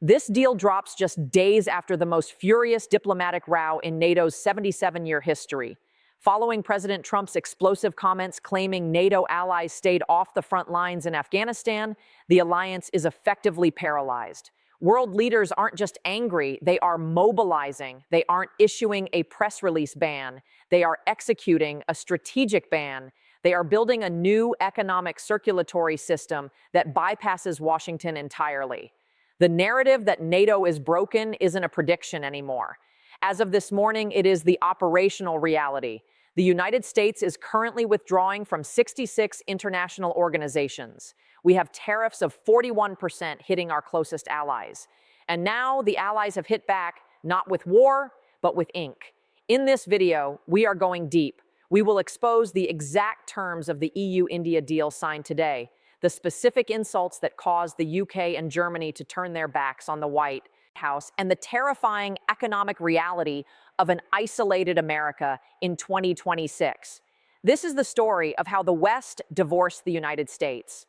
This deal drops just days after the most furious diplomatic row in NATO's 77-year history. Following President Trump's explosive comments claiming NATO allies stayed off the front lines in Afghanistan, the alliance is effectively paralyzed. World leaders aren't just angry, they are mobilizing. They aren't issuing a press release ban. They are executing a strategic ban. They are building a new economic circulatory system that bypasses Washington entirely. The narrative that NATO is broken isn't a prediction anymore. As of this morning, it is the operational reality. The United States is currently withdrawing from 66 international organizations. We have tariffs of 41% hitting our closest allies. And now the allies have hit back, not with war, but with ink. In this video, we are going deep. We will expose the exact terms of the EU-India deal signed today, the specific insults that caused the UK and Germany to turn their backs on the White House, and the terrifying economic reality of an isolated America in 2026. This is the story of how the West divorced the United States.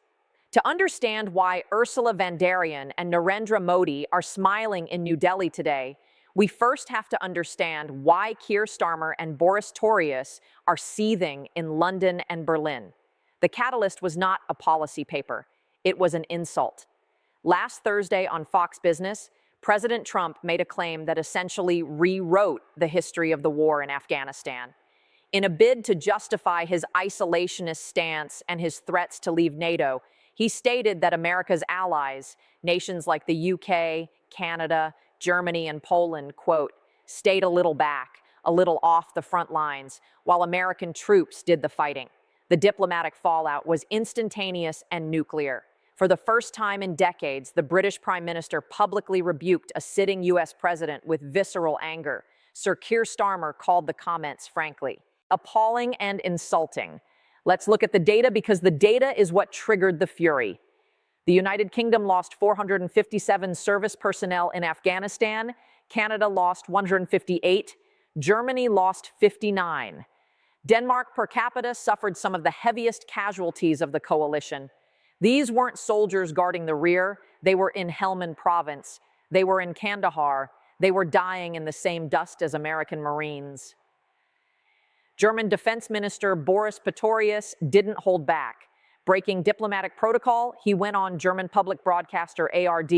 To understand why Ursula von der Leyen and Narendra Modi are smiling in New Delhi today, we first have to understand why Keir Starmer and Boris Torius are seething in London and Berlin. The catalyst was not a policy paper. It was an insult. Last Thursday on Fox Business, President Trump made a claim that essentially rewrote the history of the war in Afghanistan. In a bid to justify his isolationist stance and his threats to leave NATO, he stated that America's allies, nations like the UK, Canada, Germany, and Poland, quote, stayed a little back, a little off the front lines, while American troops did the fighting. The diplomatic fallout was instantaneous and nuclear. For the first time in decades, the British Prime Minister publicly rebuked a sitting U.S. president with visceral anger. Sir Keir Starmer called the comments, frankly, appalling and insulting. Let's look at the data because the data is what triggered the fury. The United Kingdom lost 457 service personnel in Afghanistan. Canada lost 158. Germany lost 59. Denmark per capita suffered some of the heaviest casualties of the coalition. These weren't soldiers guarding the rear. They were in Helmand province. They were in Kandahar. They were dying in the same dust as American Marines. German Defense Minister Boris Pistorius didn't hold back. Breaking diplomatic protocol, he went on German public broadcaster ARD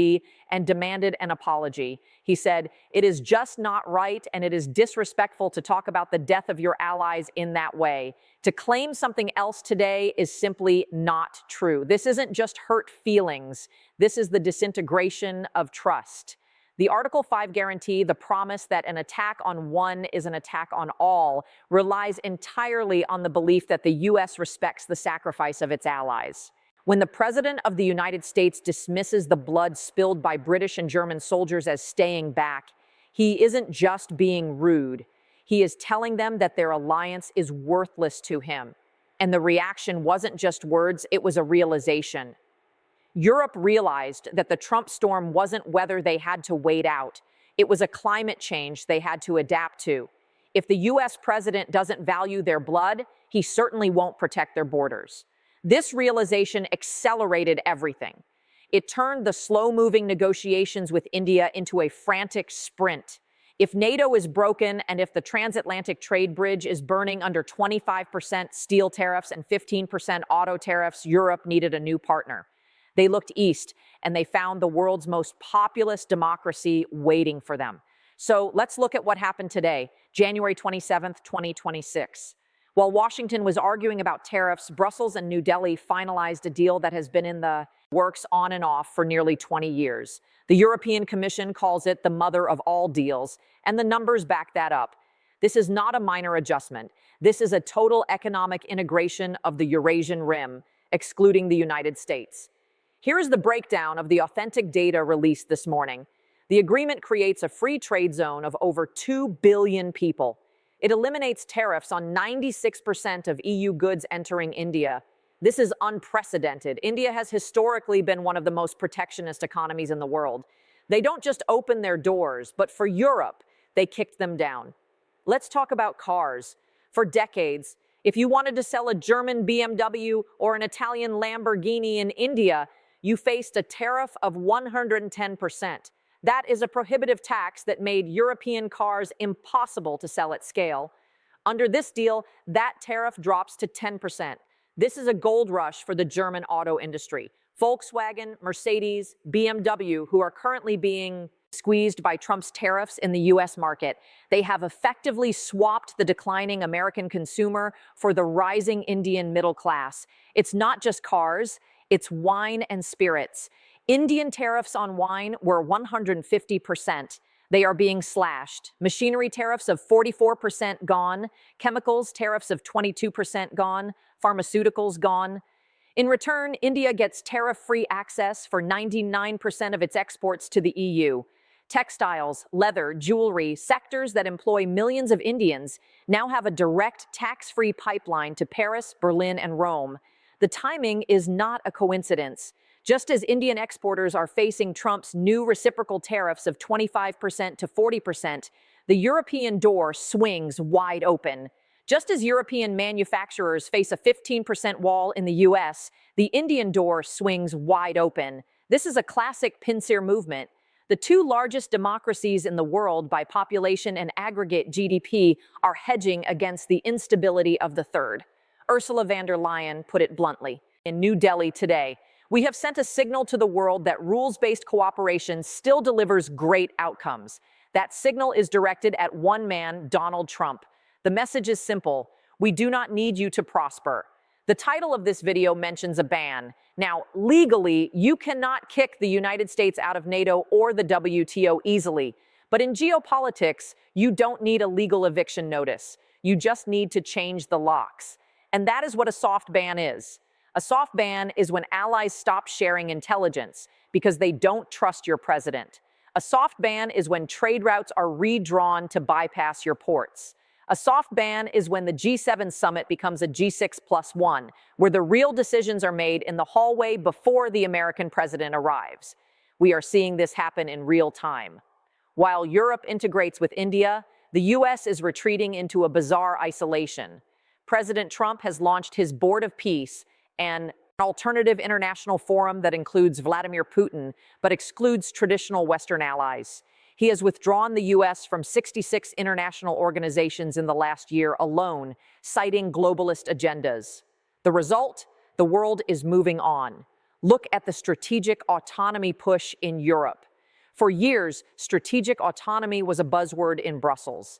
and demanded an apology. He said, "It is just not right and it is disrespectful to talk about the death of your allies in that way. To claim something else today is simply not true. This isn't just hurt feelings. This is the disintegration of trust." The Article 5 guarantee, the promise that an attack on one is an attack on all, relies entirely on the belief that the U.S. respects the sacrifice of its allies. When the President of the United States dismisses the blood spilled by British and German soldiers as staying back, he isn't just being rude. He is telling them that their alliance is worthless to him. And the reaction wasn't just words, it was a realization. Europe realized that the Trump storm wasn't weather they had to wait out. It was a climate change they had to adapt to. If the U.S. president doesn't value their blood, he certainly won't protect their borders. This realization accelerated everything. It turned the slow-moving negotiations with India into a frantic sprint. If NATO is broken and if the transatlantic trade bridge is burning under 25% steel tariffs and 15% auto tariffs, Europe needed a new partner. They looked east, and they found the world's most populous democracy waiting for them. So let's look at what happened today, January 27th, 2026. While Washington was arguing about tariffs, Brussels and New Delhi finalized a deal that has been in the works on and off for nearly 20 years. The European Commission calls it the mother of all deals, and the numbers back that up. This is not a minor adjustment. This is a total economic integration of the Eurasian Rim, excluding the United States. Here is the breakdown of the authentic data released this morning. The agreement creates a free trade zone of over 2 billion people. It eliminates tariffs on 96% of EU goods entering India. This is unprecedented. India has historically been one of the most protectionist economies in the world. They don't just open their doors, but for Europe, they kicked them down. Let's talk about cars. For decades, if you wanted to sell a German BMW or an Italian Lamborghini in India, you faced a tariff of 110%. That is a prohibitive tax that made European cars impossible to sell at scale. Under this deal, that tariff drops to 10%. This is a gold rush for the German auto industry. Volkswagen, Mercedes, BMW, who are currently being squeezed by Trump's tariffs in the U.S. market, they have effectively swapped the declining American consumer for the rising Indian middle class. It's not just cars, it's wine and spirits. Indian tariffs on wine were 150%. They are being slashed. Machinery tariffs of 44% gone, chemicals tariffs of 22% gone, pharmaceuticals gone. In return, India gets tariff-free access for 99% of its exports to the EU. Textiles, leather, jewelry, sectors that employ millions of Indians now have a direct tax-free pipeline to Paris, Berlin, and Rome. The timing is not a coincidence. Just as Indian exporters are facing Trump's new reciprocal tariffs of 25% to 40%, the European door swings wide open. Just as European manufacturers face a 15% wall in the US, the Indian door swings wide open. This is a classic pincer movement. The two largest democracies in the world by population and aggregate GDP are hedging against the instability of the third. Ursula von der Leyen put it bluntly. In New Delhi today, we have sent a signal to the world that rules-based cooperation still delivers great outcomes. That signal is directed at one man, Donald Trump. The message is simple. We do not need you to prosper. The title of this video mentions a ban. Now, legally, you cannot kick the United States out of NATO or the WTO easily. But in geopolitics, you don't need a legal eviction notice. You just need to change the locks. And that is what a soft ban is. A soft ban is when allies stop sharing intelligence because they don't trust your president. A soft ban is when trade routes are redrawn to bypass your ports. A soft ban is when the G7 summit becomes a G6+1, where the real decisions are made in the hallway before the American president arrives. We are seeing this happen in real time. While Europe integrates with India, the US is retreating into a bizarre isolation. President Trump has launched his Board of Peace, an alternative international forum that includes Vladimir Putin, but excludes traditional Western allies. He has withdrawn the U.S. from 66 international organizations in the last year alone, citing globalist agendas. The result? The world is moving on. Look at the strategic autonomy push in Europe. For years, strategic autonomy was a buzzword in Brussels.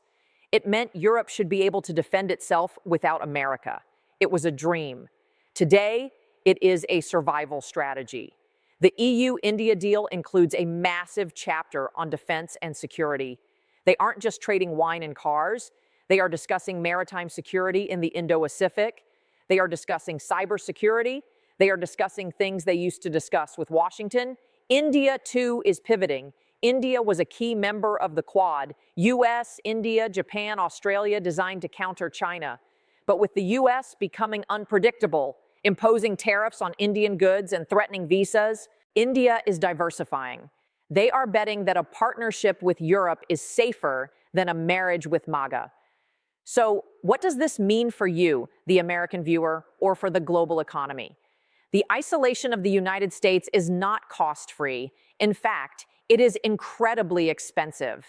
It meant Europe should be able to defend itself without America. It was a dream. Today, it is a survival strategy. The EU-India deal includes a massive chapter on defense and security. They aren't just trading wine and cars. They are discussing maritime security in the Indo-Pacific. They are discussing cybersecurity. They are discussing things they used to discuss with Washington. India, too, is pivoting. India was a key member of the Quad. US, India, Japan, Australia, designed to counter China. But with the US becoming unpredictable, imposing tariffs on Indian goods and threatening visas, India is diversifying. They are betting that a partnership with Europe is safer than a marriage with MAGA. So, what does this mean for you, the American viewer, or for the global economy? The isolation of the United States is not cost-free. In fact, it is incredibly expensive.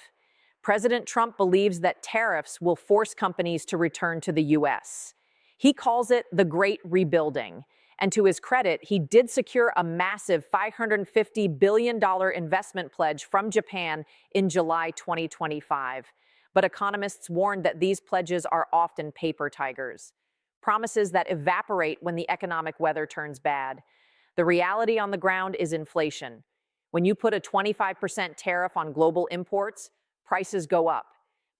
President Trump believes that tariffs will force companies to return to the U.S. He calls it the Great Rebuilding. And to his credit, he did secure a massive $550 billion investment pledge from Japan in July 2025. But economists warned that these pledges are often paper tigers, promises that evaporate when the economic weather turns bad. The reality on the ground is inflation. When you put a 25% tariff on global imports, prices go up.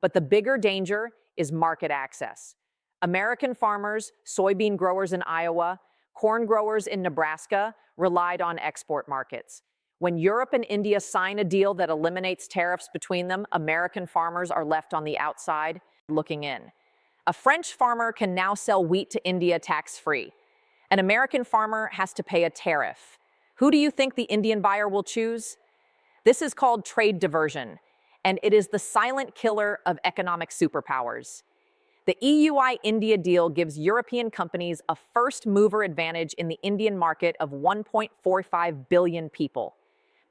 But the bigger danger is market access. American farmers, soybean growers in Iowa, corn growers in Nebraska relied on export markets. When Europe and India sign a deal that eliminates tariffs between them, American farmers are left on the outside looking in. A French farmer can now sell wheat to India tax-free. An American farmer has to pay a tariff. Who do you think the Indian buyer will choose? This is called trade diversion, and it is the silent killer of economic superpowers. The EU-India deal gives European companies a first-mover advantage in the Indian market of 1.45 billion people.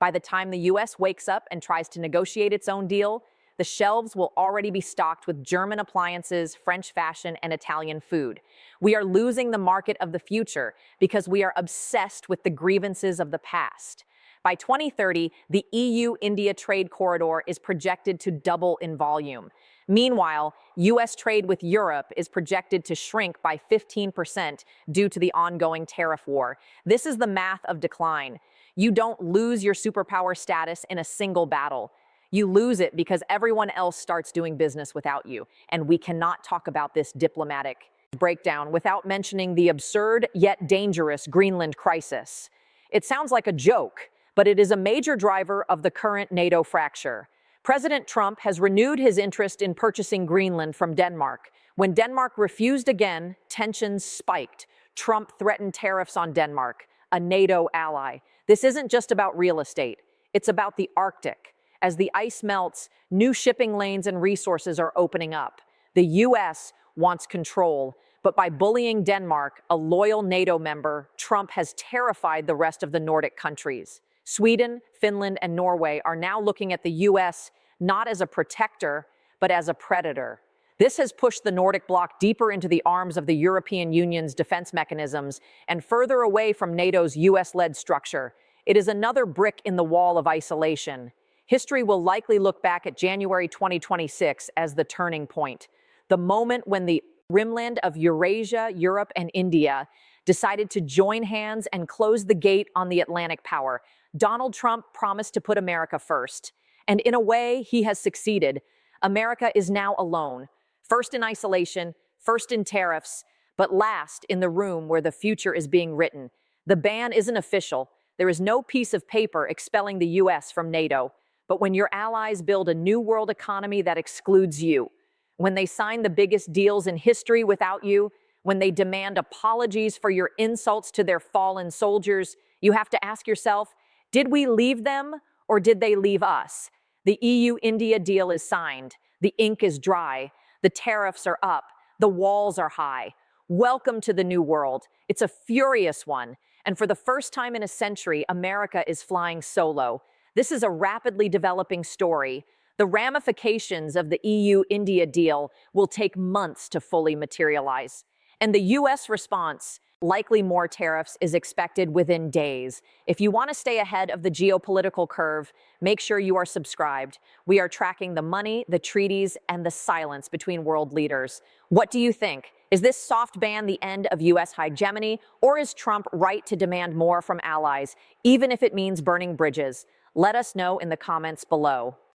By the time the US wakes up and tries to negotiate its own deal, the shelves will already be stocked with German appliances, French fashion, and Italian food. We are losing the market of the future because we are obsessed with the grievances of the past. By 2030, the EU-India trade corridor is projected to double in volume. Meanwhile, US trade with Europe is projected to shrink by 15% due to the ongoing tariff war. This is the math of decline. You don't lose your superpower status in a single battle. You lose it because everyone else starts doing business without you, and we cannot talk about this diplomatic breakdown without mentioning the absurd yet dangerous Greenland crisis. It sounds like a joke, but it is a major driver of the current NATO fracture. President Trump has renewed his interest in purchasing Greenland from Denmark. When Denmark refused again, tensions spiked. Trump threatened tariffs on Denmark, a NATO ally. This isn't just about real estate. It's about the Arctic. As the ice melts, new shipping lanes and resources are opening up. The US wants control, but by bullying Denmark, a loyal NATO member, Trump has terrified the rest of the Nordic countries. Sweden, Finland, and Norway are now looking at the US not as a protector, but as a predator. This has pushed the Nordic bloc deeper into the arms of the European Union's defense mechanisms and further away from NATO's US-led structure. It is another brick in the wall of isolation. History will likely look back at January 2026 as the turning point, the moment when the rimland of Eurasia, Europe, and India decided to join hands and close the gate on the Atlantic power. Donald Trump promised to put America first, and in a way, he has succeeded. America is now alone, first in isolation, first in tariffs, but last in the room where the future is being written. The ban isn't official. There is no piece of paper expelling the US from NATO. But when your allies build a new world economy that excludes you, when they sign the biggest deals in history without you, when they demand apologies for your insults to their fallen soldiers, you have to ask yourself, did we leave them or did they leave us? The EU-India deal is signed. The ink is dry. The tariffs are up. The walls are high. Welcome to the new world. It's a furious one. And for the first time in a century, America is flying solo. This is a rapidly developing story. The ramifications of the EU-India deal will take months to fully materialize. And the US response, likely more tariffs, is expected within days. If you want to stay ahead of the geopolitical curve, make sure you are subscribed. We are tracking the money, the treaties, and the silence between world leaders. What do you think? Is this soft ban the end of US hegemony, or is Trump right to demand more from allies, even if it means burning bridges? Let us know in the comments below.